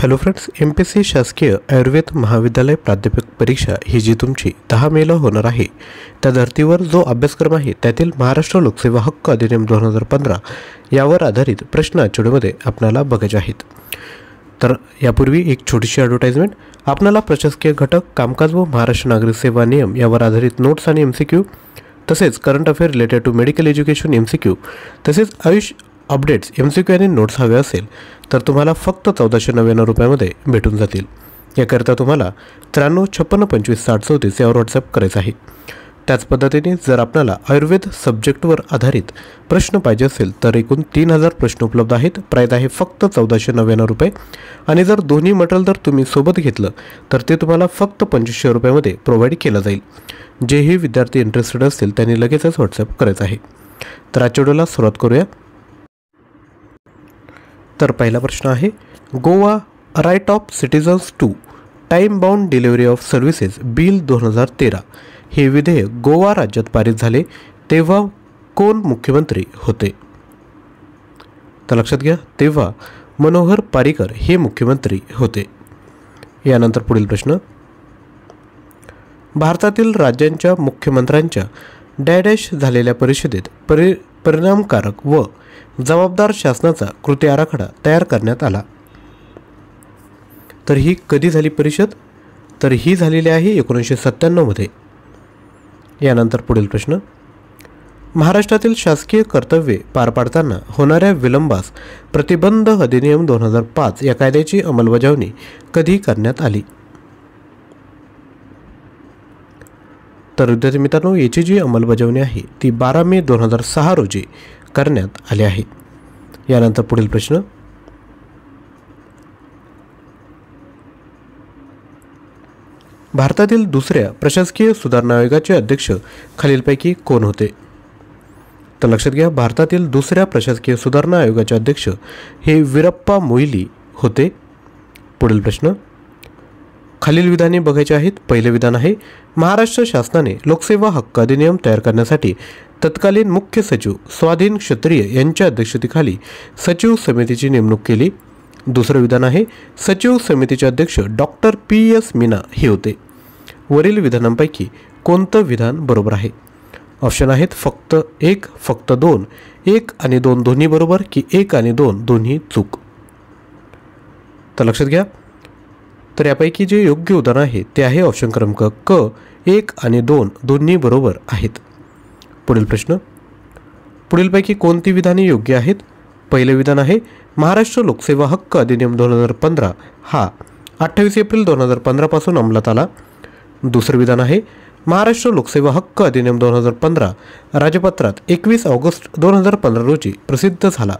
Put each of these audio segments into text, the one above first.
Hello friends, MPSC शासकीय आयुर्वेद महाविद्यालय प्राध्यापक परीक्षा ही जी तुमची 10 मेला होणार आहे, त्या धर्तीवर जो अभ्यासक्रम आहे त्यातील महाराष्ट्र लोकसेवा हक्क अधिनियम 2015 यावर आधारित प्रश्न आजच्यामध्ये आपल्याला बघायचे आहेत। तर यापूर्वी एक छोटीशी ॲडव्हर्टाइजमेंट, आपल्याला प्रशासकीय घटक, कामकाज व महाराष्ट्र नागरिक सेवा नियम यावर आधारित नोट्स आणि MCQ, तसेच current affair related to medical education MCQ, तसेच आयुष अपडेट्स MCQ आणि नोट्स हवे असेल तर तुम्हाला फक्त 1499 रुपयामध्ये भेटून जातील। याकरिता तुम्हाला 9356506034 यावर व्हॉट्सअप करायचं आहे। त्याच पद्धतीने जर आपल्याला आयुर्वेद सब्जेक्टवर आधारित प्रश्न पाहिजे असेल तर एकूण 3000 प्रश्न उपलब्ध आहेत। प्राइस आहे फक्त 1499 रुपये, आणि जर दोन्ही मटेरियल जर तुम्ही सोबत घेतलं तर ते तुम्हाला फक्त 2500 रुपयामध्ये प्रोव्हाइड केलं जाईल। जेही विद्यार्थी इंटरेस्टेड असतील त्यांनी लगेचच व्हॉट्सअप करायचं आहे। तर आजच्या व्हिडिओला सुरुवात करूया। तर पहिला प्रश्न आहे, Goa right of citizens to time bound delivery of services bill 2013 हे विधेयक गोवा राज्यात पारित झाले तेव्हा कोण मुख्यमंत्री होते? तर लक्षात घ्या, तेव्हा मनोहर पारिकर हे मुख्यमंत्री होते। यानंतर पुढील प्रश्न, भारतातील राज्यांच्या मुख्यमंत्र्यांच्या डॅश झालेल्या परिषदेत परिणामकारक व जबाबदार शासनाचा कृती आराखडा तयार करण्यात आला। तर ही कधी झाली परिषद? तर ही झालेली आहे 1997 मध्ये। यानंतर पुढील प्रश्न, महाराष्ट्रातील शासकीय कर्तव्ये पार पाडताना होणाऱ्या विलंबास प्रतिबंध अधिनियम 2005 या कायद्याची अंमलबजावणी कधी करण्यात आली? तर विद्यार्थी मित्रांनो, याची जी अंमलबजावणी आहे ती 12 मे 2006 रोजी करण्यात आले आहे। यानंतर पुढील प्रश्न, भारतातील दुसऱ्या प्रशासकीय सुधारणा आयोगाचे अध्यक्ष खालीलपैकी कोण होते? तर लक्षात घ्या, भारतातील दुसऱ्या प्रशासकीय सुधारणा आयोगाचे अध्यक्ष हे वीरप्पा मोईली होते। पुढील प्रश्न, खालील विधाने बघायची आहेत। पहिले विधान आहे, महाराष्ट्र शासनाने लोकसेवा हक्क अधिनियम तयार करण्यासाठी तत्कालीन मुख्य सचिव स्वाधीन क्षत्रिय यांच्या अध्यक्षतेखाली सचिव समितीची नेमणूक केली। दुसरे विधान आहे, सचिव समितीचे अध्यक्ष डॉक्टर PS मीना हे होते। वरील विधानांपैकी कोणतं विधान बरोबर आहे? ऑप्शन आहेत फक्त 1, फक्त 2, 1 आणि 2 दोन्ही बरोबर, की 1 आणि 2 दोन्ही चूक? तर लक्षात घ्या, तर यापैकी जे योग्य उदाहरण आहे ते आहे ऑप्शन क्रमांक क, 1 आणि 2 दोन्ही बरोबर आहेत। पुढील प्रश्न, पुढीलपैकी कोणती विधाने योग्य आहेत? पहिले विधान आहे, महाराष्ट्र लोकसेवा हक्क अधिनियम 2015 हा 28 एप्रिल 2015 पासून अंमलात आला। दुसरे विधान आहे, महाराष्ट्र लोकसेवा हक्क अधिनियम 2015 राजपत्रात 21 ऑगस्ट 2015 रोजी प्रसिद्ध झाला।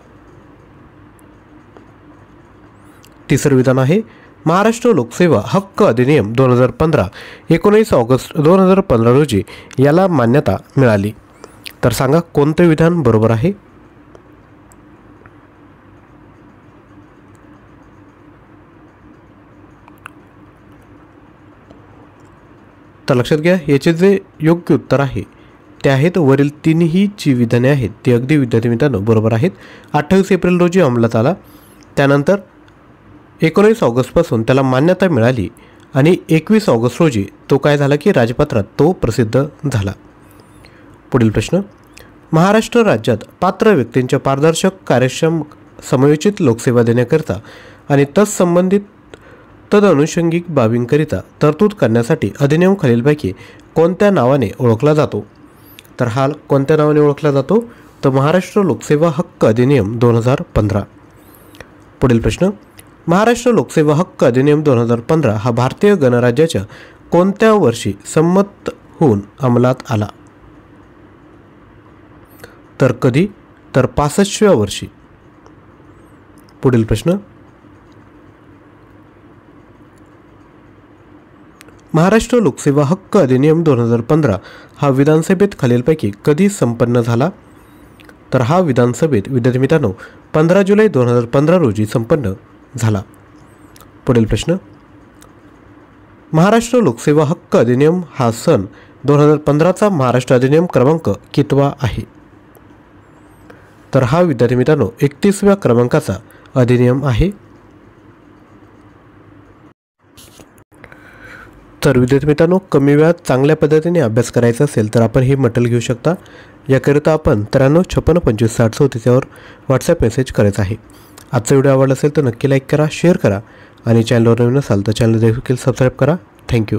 तिसरे विधान आहे, महाराष्ट्र लोकसेवा हक्क अधिनियम 2015 19 ऑगस्ट 2015 रोजी याला मान्यता मिळाली। तर सांगा कोणते विधान बरोबर आहे? तर लक्षात घ्या, याचे जे योग्य उत्तर आहे ते आहेत वरील तिन्ही जी विधाने आहेत ती अगदी विद्यार्थी मित्रांनो बरोबर आहेत। 28 एप्रिल रोजी अंमलात आला, त्यानंतर 19 ऑगस्टपासून त्याला मान्यता मिळाली, आणि 21 ऑगस्ट रोजी तो काय झाला की राजपत्रात तो प्रसिद्ध झाला। पुढील प्रश्न, महाराष्ट्र राज्यात पात्र व्यक्तींच्या पारदर्शक, कार्यक्षम, समयोचित लोकसेवा देण्याकरिता आणि तत्संबंधित तदअनुषंगिक बाबींकरिता तरतूद करण्यासाठी अधिनियम खालीलपैकी कोणत्या नावाने ओळखला जातो? तर हा कोणत्या नावाने ओळखला जातो? तर महाराष्ट्र लोकसेवा हक्क अधिनियम 2015। पुढील प्रश्न, महाराष्ट्र लोकसेवा हक्क अधिनियम 2015 हा भारतीय गणराज्याच्या कोणत्या वर्षी संमत होऊन अंमलात आला? तर कधी? तर 65व्या वर्षी। पुढील प्रश्न, महाराष्ट्र लोकसेवा हक्क अधिनियम 2015 हा विधानसभेत खालीलपैकी कधी संपन्न झाला? तर हा विधानसभेत विद्यार्थी मित्रांनो 15 जुलै 2015 रोजी संपन्न झाला। पुढील प्रश्न, महाराष्ट्र लोकसेवा हक्क अधिनियम हा सन 2015चा महाराष्ट्र अधिनियम क्रमांक कितवा आहे? तर हा विद्यार्थी मित्रांनो 31व्या क्रमांकाचा अधिनियम आहे। तर विद्यार्थी मित्रांनो, कमी वेळात चांगल्या पद्धतीने अभ्यास करायचा असेल तर आपण हे मटेरियल घेऊ शकता. याकरिता आपण 9356556034 व्हॉट्सॲप मेसेज करायचा आहे. आजचा व्हिडिओ आवडला असेल तर नक्की लाईक करा, शेअर करा आणि चॅनलवर नवीन असाल तर चॅनल देखील सबस्क्राईब करा. थँक्यू.